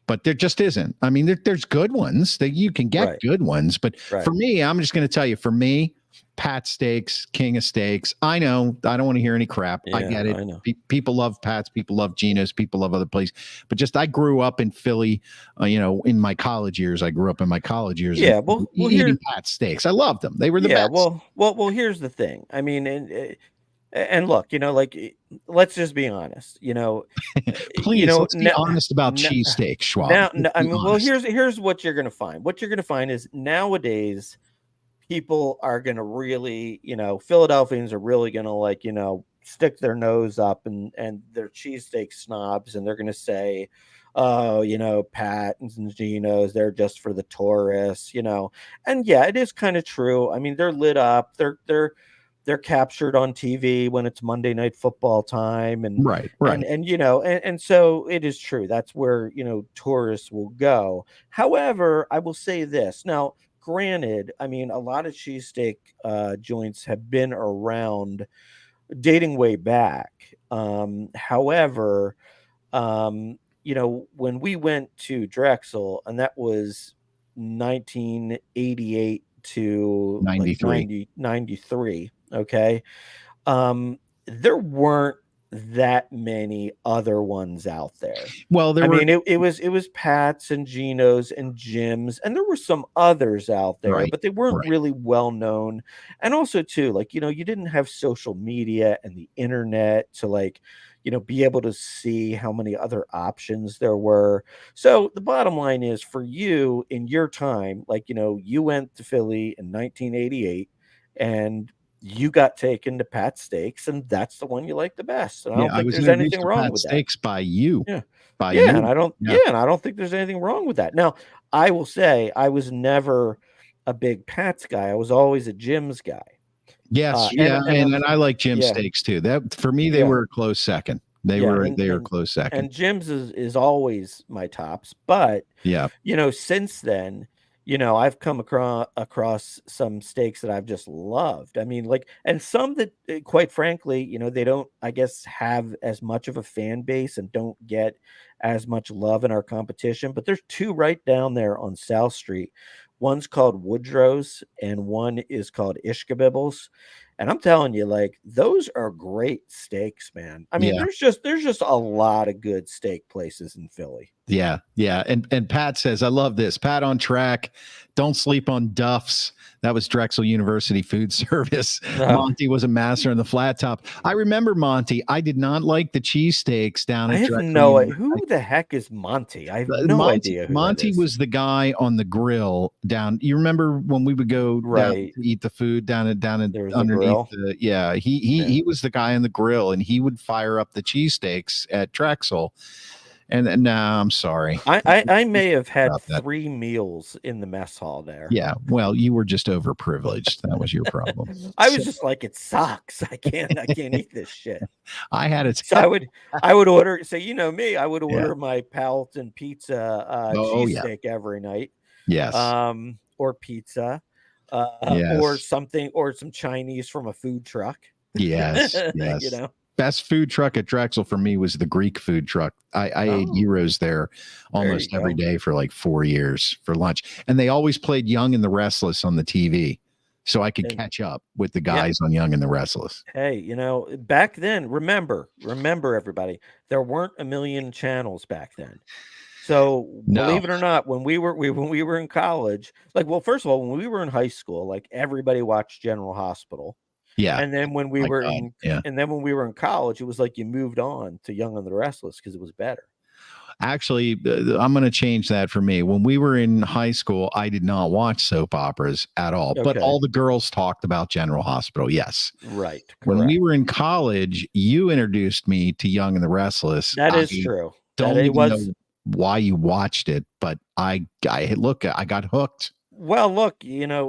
S1: But there just isn't. I mean, there's good ones that you can get good ones. But for me, I'm just going to tell you, for me, Pat Steaks, king of steaks. I know. I don't want to hear any crap. I get it. People love Pat's. People love Gino's. People love other places. But just I grew up in Philly. In my college years,
S2: Yeah. Well,
S1: eating Pat Steaks. I loved them. They were the best.
S2: Well. Here's the thing. I mean, and look, like, let's just be honest.
S1: Please, let's be honest about cheesesteaks, Schwab.
S2: Here's what you're gonna find. What you're gonna find is nowadays, people are going to really, Philadelphians are really going to stick their nose up and they're cheesesteak snobs. And they're going to say, oh, Pat and Gino's, they're just for the tourists, and it is kind of true. I mean, they're lit up. They're captured on TV when it's Monday Night Football time. And
S1: right.
S2: And so it is true. That's where, tourists will go. However, I will say this now. Granted, I mean, a lot of cheesesteak joints have been around dating way back. However, when we went to Drexel, and that was 1988 to 93, okay, there weren't that many other ones out there.
S1: Well,
S2: it was Pat's and Gino's and Jim's, and there were some others out there, but they weren't really well known. And also too, like, you didn't have social media and the internet to be able to see how many other options there were. So the bottom line is, for you in your time, you went to Philly in 1988 and you got taken to Pat Steaks, and that's the one you like the best. And I don't think there's anything wrong with that.
S1: Steaks by you.
S2: And I don't think there's anything wrong with that. Now, I will say I was never a big Pat's guy. I was always a Jim's guy.
S1: Yes, and I like Jim's steaks too. That for me, they were a close second. They were close second.
S2: And Jim's is always my tops. But since then, I've come across some steaks that I've just loved. I mean, like, and some that, quite frankly, they don't, I guess, have as much of a fan base and don't get as much love in our competition. But there's two right down there on South Street. One's called Woodrow's, and one is called Ishkabibbles. And I'm telling you, like, those are great steaks, man. I mean,
S1: Yeah.
S2: there's just a lot of good steak places in Philly.
S1: Yeah, yeah. And Pat says, I love this. Pat on track. Don't sleep on Duff's. That was Drexel University Food Service.
S2: No.
S1: Monty was a master in the flat top. I remember Monty. I did not like the cheesesteaks down
S2: I
S1: at
S2: have
S1: Drexel
S2: no
S1: University.
S2: who the heck is Monty? I have no idea who that
S1: Monty
S2: is.
S1: was the guy on the grill down. You remember when we would go down
S2: Right.
S1: to eat the food down
S2: There was a
S1: underneath
S2: grill.
S1: the yeah. He was the guy on the grill, and he would fire up the cheesesteaks at Drexel. And no, I'm sorry.
S2: I may have had
S1: About that.
S2: 3 meals in the mess hall there.
S1: Yeah, well, you were just overprivileged. That was your problem.
S2: I was just like, it sucks. I can't eat this shit.
S1: I had it.
S2: So I would order. So you know me, I would
S1: Yeah.
S2: order my Palatine pizza
S1: Oh, yeah.
S2: cheesesteak every night.
S1: Yes.
S2: Or pizza.
S1: Yes.
S2: Or something, or some Chinese from a food truck.
S1: Yes. Yes.
S2: You know.
S1: Best food truck at Drexel for me was the Greek food truck. I ate
S2: Oh.
S1: gyros there almost
S2: you
S1: every
S2: go.
S1: day for like 4 years for lunch. And they always played Young and the Restless on the TV. So I could
S2: And-
S1: catch up with the guys on Young and the Restless.
S2: Hey, back then, remember everybody, there weren't a million channels back then. So
S1: No.
S2: believe it or not, when we were in college, like, well, first of all, when we were in high school, like, everybody watched General Hospital.
S1: Yeah.
S2: And then when we
S1: My
S2: were
S1: God,
S2: in
S1: yeah.
S2: and then when we were in college, it was like you moved on to Young and the Restless because it was better.
S1: Actually, I'm going to change that for me. When we were in high school, I did not watch soap operas at all, but
S2: Okay.
S1: all the girls talked about General Hospital. Yes.
S2: Right.
S1: When
S2: Correct.
S1: we were in college, you introduced me to Young and the Restless.
S2: That is
S1: I
S2: true.
S1: don't
S2: That it
S1: even
S2: was
S1: know why you watched it, but I got hooked.
S2: Well, look,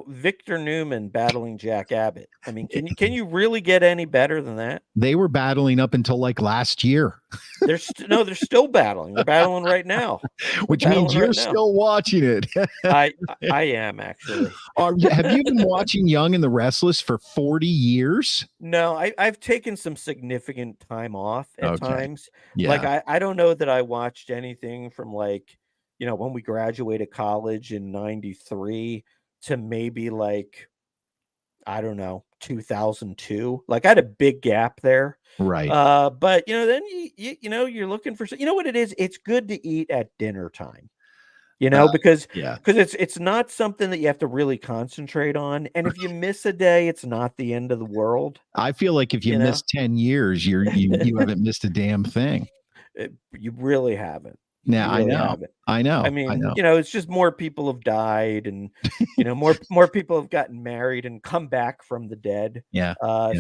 S2: Victor Newman battling Jack Abbott. I mean, can you really get any better than that?
S1: They were battling up until like last year,
S2: They're still battling. They're battling right now.
S1: which means you're still watching it.
S2: I am actually.
S1: Have you been watching Young and the Restless for 40 years?
S2: No, I've taken some significant time off at times.
S1: Yeah.
S2: Like I don't know that I watched anything from, like, when we graduated college in 93 to maybe, like, I don't know, 2002. Like, I had a big gap there.
S1: Right.
S2: But then you're looking for, you know what it is? It's good to eat at dinner time. Because it's not something that you have to really concentrate on. And if you miss a day, it's not the end of the world.
S1: I feel like if you miss 10 years, you haven't missed a damn thing.
S2: You really haven't.
S1: Now, I know.
S2: I mean, it's just more people have died, and more people have gotten married and come back from the dead.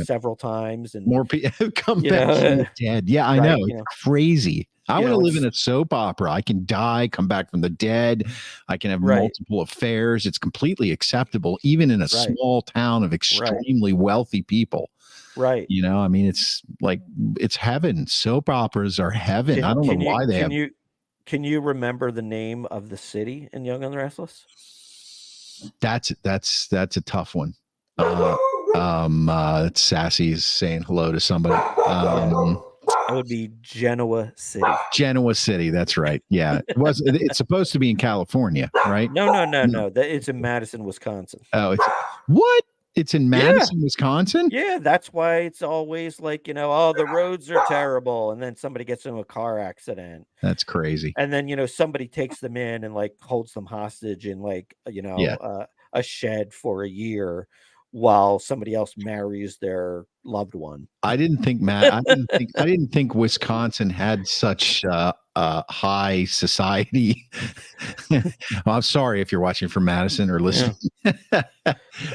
S2: Several times, and
S1: more people come back from the dead. Yeah, I know. It's crazy. I want to live in a soap opera. I can die, come back from the dead. I can have multiple affairs. It's completely acceptable, even in a small town of extremely wealthy people.
S2: Right.
S1: I mean, it's like, it's heaven. Soap operas are heaven. I don't know why they have.
S2: Can you remember the name of the city in Young and the Restless?
S1: That's a tough one. Sassy's saying hello to somebody.
S2: It would be Genoa City.
S1: Genoa City. That's right. Yeah. It's supposed to be in California, right?
S2: No. It's in Madison, Wisconsin.
S1: Oh, what? It's in Madison, Wisconsin?
S2: Yeah, that's why it's always like, oh, the roads are terrible. And then somebody gets into a car accident.
S1: That's crazy.
S2: And then, somebody takes them in and, like, holds them hostage in, like, a shed for a year while somebody else marries their loved one.
S1: I didn't think Wisconsin had such high society. Well, I'm sorry if you're watching from Madison or listening.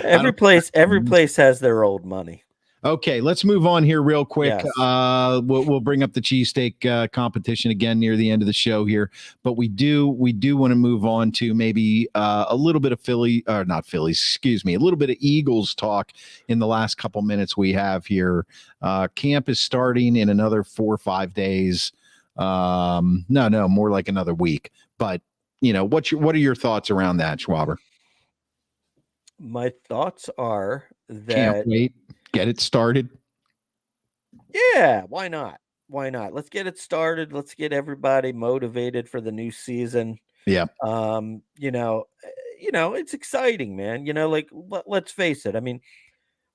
S2: Every place has their old money.
S1: Okay, let's move on here real quick.
S2: Yes.
S1: We'll bring up the cheesesteak competition again near the end of the show here, but we do want to move on to maybe a little bit of a little bit of Eagles talk in the last couple minutes we have here. Camp is starting in another 4 or 5 days. No, more like another week. But what are your thoughts around that, Schwaber?
S2: My thoughts are
S1: Can't
S2: that,
S1: wait. Get it started.
S2: yeah, why not? Why not? Let's get it started. Let's get everybody motivated for the new season.
S1: Yeah.
S2: It's exciting, man. Like let's face it. I mean,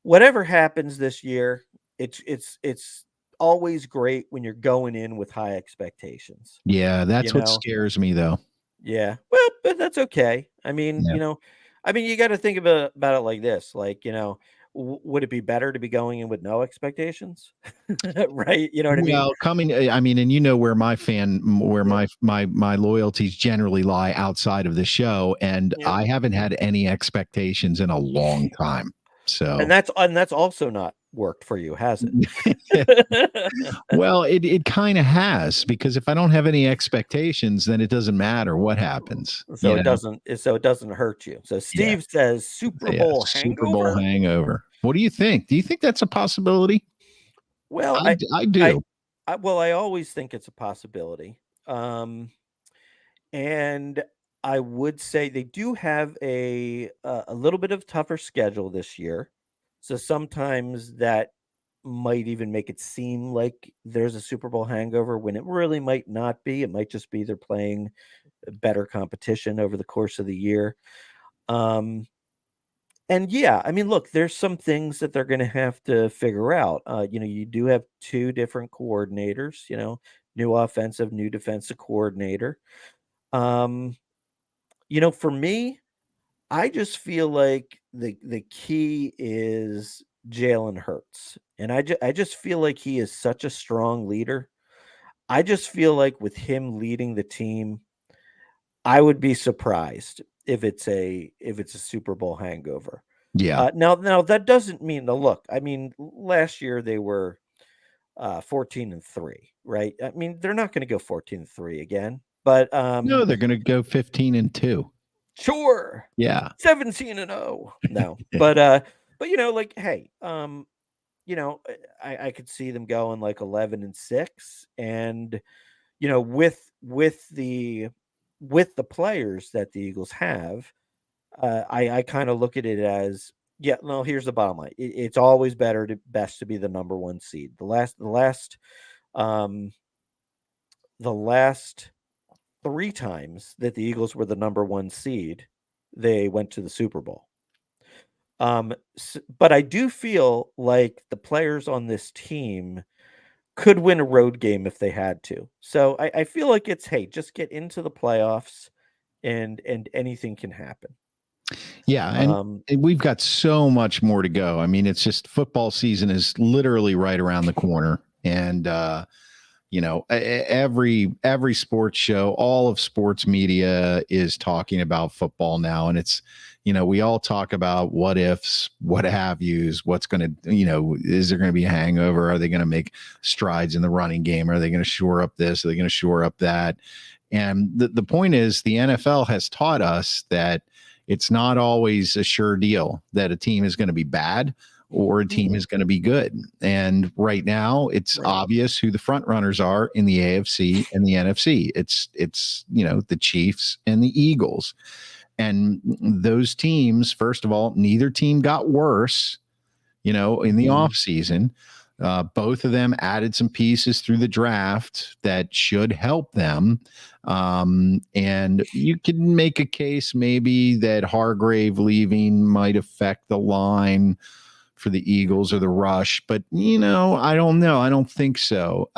S2: whatever happens this year, it's always great when you're going in with high expectations.
S1: Yeah,
S2: You
S1: that's what
S2: know,
S1: scares me though.
S2: yeah. Well, but that's okay.
S1: Yeah.
S2: You got to think about it like this. Like, would it be better to be going in with no expectations, right? You know what I mean?
S1: Well, I mean, and you know where where
S2: Yeah,
S1: my loyalties generally lie outside of the show, and
S2: yeah.
S1: I haven't had any expectations in a long time. So,
S2: And that's also not worked for you, has it?
S1: well, it kind of has because if I don't have any expectations, then it doesn't matter what happens.
S2: So it doesn't hurt you. So
S1: Yeah,
S2: Steve says Super
S1: yeah.
S2: Bowl
S1: Super Bowl
S2: hangover.
S1: hangover. What do you think? Do you think that's a possibility?
S2: Well,
S1: I
S2: I,
S1: do.
S2: I always think it's a possibility. Um, and I would say they do have a little bit of tougher schedule this year. So sometimes that might even make it seem like there's a Super Bowl hangover when it really might not be. It might just be they're playing better competition over the course of the year. Um, and yeah, I mean, look, there's some things that they're going to have to figure out. You do have two different coordinators. New offensive, new defensive coordinator. Um, for me, I just feel like the key is Jalen Hurts, and I just feel like he is such a strong leader. I just feel like with him leading the team, I would be surprised if it's a Super Bowl hangover.
S1: Yeah.
S2: Now that doesn't mean the look. I mean, last year they were 14-3, right? I mean, they're not going to go 14-3 again, but
S1: No, they're going to go 15-2.
S2: sure,
S1: Yeah.
S2: 17-0. No, but like, hey, I could see them going like 11-6, and with the players that the Eagles have, I kind of look at it as, yeah, no, here's the bottom line. It's always best to be the number one seed. Um, the last three times that the Eagles were the number one seed, they went to the Super Bowl. But I do feel like the players on this team could win a road game if they had to. So I feel like it's, hey, just get into the playoffs, and anything can happen.
S1: Yeah, and
S2: Um,
S1: we've got so much more to go. I mean, it's just football season is literally right around the corner, and every sports show, all of sports media is talking about football now, and it's we all talk about what ifs, what have yous, what's going to is there going to be a hangover? Are they going to make strides in the running game? Are they going to shore up this? Are they going to shore up that? And the point is, the NFL has taught us that it's not always a sure deal that a team is going to be bad or a team
S2: mhm,
S1: is going to be good. And right now, it's
S2: right,
S1: obvious who the front runners are in the AFC and the NFC. It's the Chiefs and the Eagles. And those teams, first of all, neither team got worse, in the
S2: mhm,
S1: off season. Both of them added some pieces through the draft that should help them. And you can make a case maybe that Hargrave leaving might affect the line for the Eagles or the rush, but I don't know. I don't think so.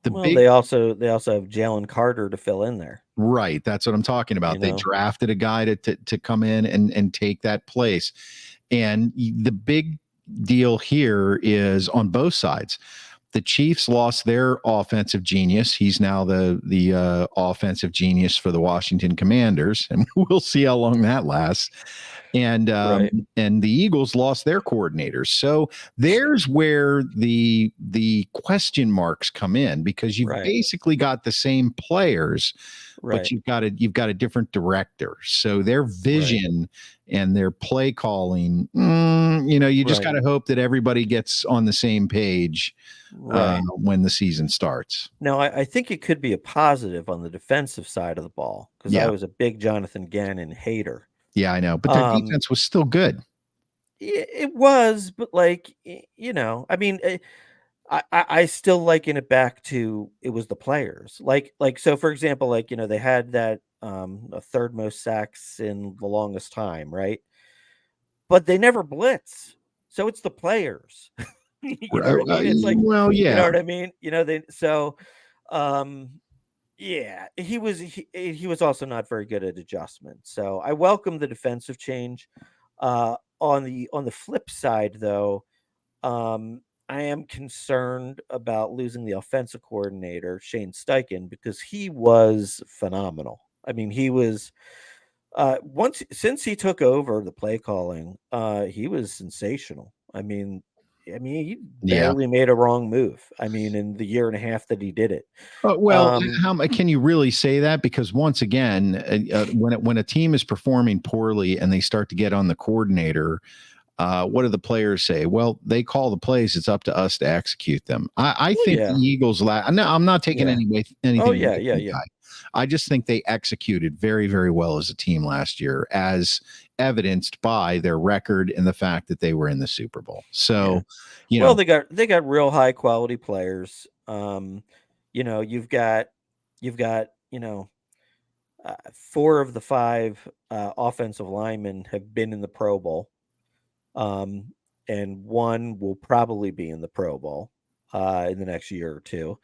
S1: The
S2: Well,
S1: big
S2: they also have Jalen Carter to fill in there.
S1: Right, that's what I'm talking
S2: You
S1: about. They
S2: know,
S1: drafted a guy to come in and take that place. And the big deal here is on both sides. The Chiefs lost their offensive genius. He's now the offensive genius for the Washington Commanders, and we'll see how long that lasts. And
S2: right,
S1: and the Eagles lost their coordinators. So there's where the question marks come in because you've
S2: right,
S1: basically got the same players, but
S2: right,
S1: you've got a different director. So their
S2: right,
S1: vision and their play calling, you just got
S2: right,
S1: to hope that everybody gets on the same page
S2: right.
S1: when the season starts.
S2: Now, I think it could be a positive on the defensive side of the ball because I
S1: Yeah.
S2: was a big Jonathan Gannon hater.
S1: Yeah, I know, but their defense was still good.
S2: It was, but like, I mean, I still liken it back to it was the players. Like so for example, like, they had that a third most sacks in the longest time, right? But they never blitz. So it's the players. You know what I mean? It's like,
S1: Well,
S2: you know
S1: yeah.
S2: what I mean? Um yeah, he was also not very good at adjustment. So I welcome the defensive change. On the flip side though, I am concerned about losing the offensive coordinator, Shane Steichen, because he was phenomenal. I mean, he was once since he took over the play calling, he was sensational. I mean, he
S1: Yeah.
S2: barely made a wrong move. I mean, in the year and a half that he did it.
S1: Well,
S2: Um,
S1: how can you really say that? Because once again, when a team is performing poorly and they start to get on the coordinator, what do the players say? Well, they call the plays. It's up to us to execute them. I
S2: well,
S1: think the
S2: yeah,
S1: Eagles. No, I'm not taking
S2: yeah. Oh,
S1: anything
S2: yeah,
S1: away
S2: yeah,
S1: from the
S2: yeah,
S1: guy. I just think they executed very, very well as a team last year, as evidenced by their record and the fact that they were in the Super Bowl.
S2: yeah.
S1: So,
S2: Well, they got real high quality players. You've got four of the five offensive linemen have been in the Pro Bowl, um, and one will probably be in the Pro Bowl in the next year or two.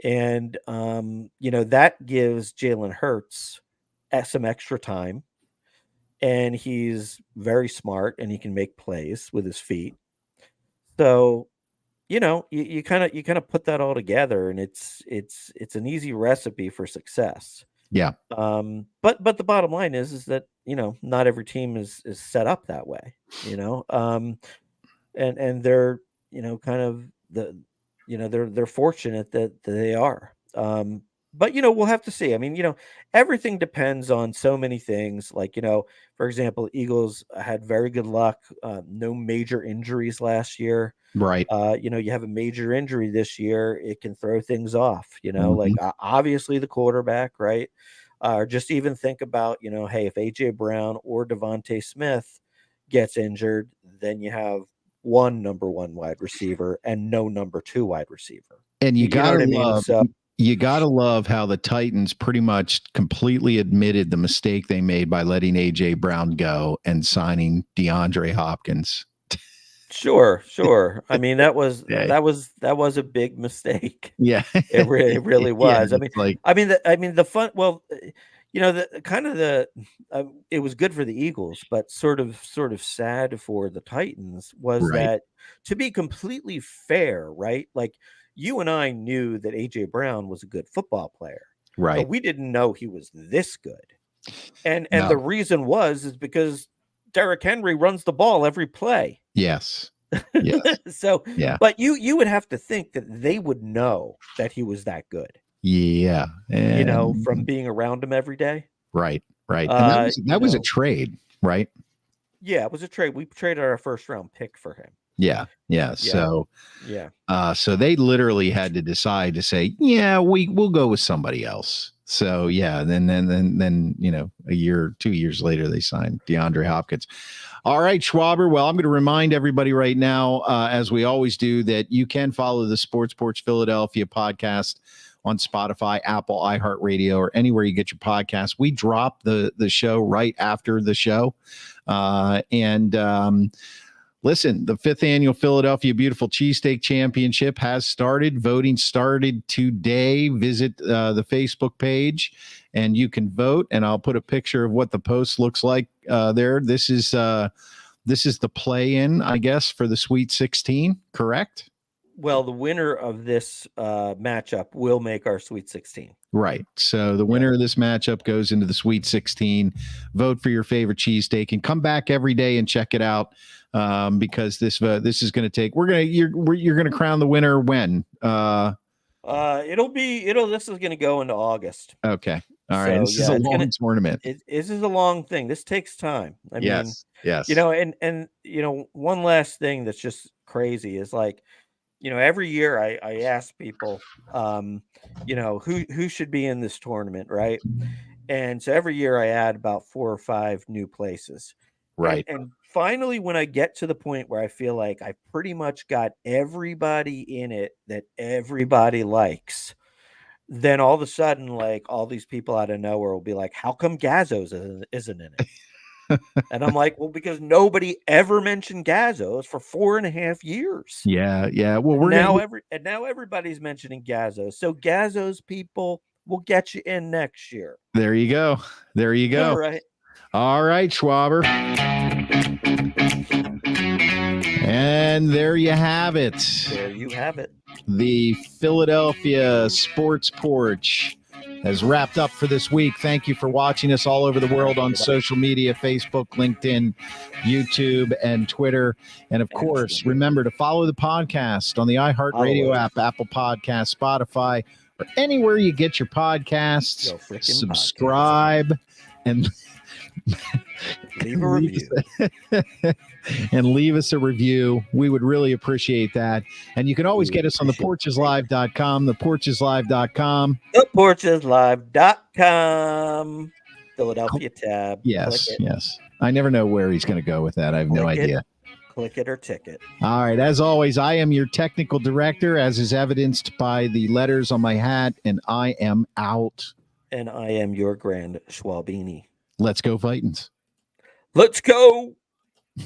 S2: And that gives Jalen Hurts some extra time, and he's very smart and he can make plays with his feet. So you kind of put that all together, and it's an easy recipe for success.
S1: yeah,
S2: But the bottom line is that not every team is set up that way. And they're kind of they're fortunate that they are. But we'll have to see. I mean, everything depends on so many things. Like, for example, Eagles had very good luck, no major injuries last year.
S1: right.
S2: You have a major injury this year, it can throw things off, like
S1: Mhm.
S2: obviously the quarterback, right? Or just even think about, hey, if AJ Brown or Devontae Smith gets injured, then you have one number one wide receiver and no number two wide receiver.
S1: And
S2: You know what I mean? So
S1: you gotta love how the Titans pretty much completely admitted the mistake they made by letting AJ Brown go and signing DeAndre Hopkins.
S2: sure. I mean, that was
S1: Yeah,
S2: that was a big mistake.
S1: yeah,
S2: It really
S1: yeah.
S2: was. I mean
S1: It's like
S2: the fun. Well, the kind of the it was good for the Eagles, but sort of sad for the Titans was
S1: right,
S2: that, to be completely fair, right? Like, you and I knew that AJ Brown was a good football player, but
S1: right.
S2: we didn't know he was this good. And the
S1: No,
S2: reason is because Derrick Henry runs the ball every play.
S1: yes, yes,
S2: So,
S1: yeah,
S2: but you would have to think that they would know that he was that good,
S1: yeah,
S2: from
S1: and
S2: being around him every day.
S1: right, right. And
S2: Uh, you
S1: that was a
S2: know,
S1: trade, right?
S2: yeah, it was a trade. We traded our first round pick for him.
S1: Yeah, yeah.
S2: Yeah,
S1: So
S2: yeah,
S1: so they literally had to decide to say, yeah, we'll go with somebody else. So yeah, then a year, 2 years later, they signed DeAndre Hopkins. All right, Schwaber. Well, I'm going to remind everybody right now, as we always do, that you can follow the Sports Porch Philadelphia podcast on Spotify, Apple, iHeartRadio, or anywhere you get your podcasts. We drop the show right after the show, and listen, the 5th annual Philadelphia Beautiful Cheesesteak Championship has started. Voting started today. Visit the Facebook page and you can vote. And I'll put a picture of what the post looks like there. This is the play-in, I guess, for the Sweet 16. Correct?
S2: Well, the winner of this matchup will make our Sweet 16.
S1: Right. So the
S2: Yeah.
S1: winner of this matchup goes into the Sweet 16. Vote for your favorite cheesesteak and come back every day and check it out, because this is going to take. You're going to crown the winner when.
S2: This is going to go into August.
S1: Okay. All right.
S2: So
S1: This is
S2: yeah,
S1: a
S2: it's gonna.
S1: long tournament.
S2: This is a long thing. This takes time. I mean,
S1: Yes. Yes.
S2: and one last thing that's just crazy is, like, every year I ask people, who should be in this tournament, right? And so every year I add about 4 or 5 new places.
S1: Right.
S2: And finally, when I get to the point where I feel like I pretty much got everybody in it that everybody likes, then all of a sudden, like, all these people out of nowhere will be like, "How come Gazzo's isn't in it?" And I'm like, "Well, because nobody ever mentioned Gazzo's for 4.5 years."
S1: Yeah. Yeah. Well,
S2: And
S1: we're going
S2: now
S1: to,
S2: everybody's mentioning Gazzo's. So Gazzo's people will get you in next year.
S1: there you go. There you
S2: All
S1: go.
S2: right.
S1: All right, Schwaber. And there you have it.
S2: There you have it.
S1: The Philadelphia Sports Porch has wrapped up for this week. Thank you for watching us all over the world on social media, Facebook, LinkedIn, YouTube, and Twitter. And of course, remember to follow the podcast on the iHeartRadio app, Apple Podcasts, Spotify, or anywhere you get your podcasts. Subscribe and
S2: leave a review.
S1: And leave us a review. We would really appreciate that. And you can always get us on theporcheslive.com, theporcheslive.com.
S2: Theporcheslive.com. Philadelphia tab.
S1: Yes, yes. I never know where he's going to go with that. I have no idea.
S2: Click it or ticket.
S1: All right. As always, I am your technical director, as is evidenced by the letters on my hat, and I am out.
S2: And I am your Grand Schwabini.
S1: Let's go, Fightins.
S2: Let's go.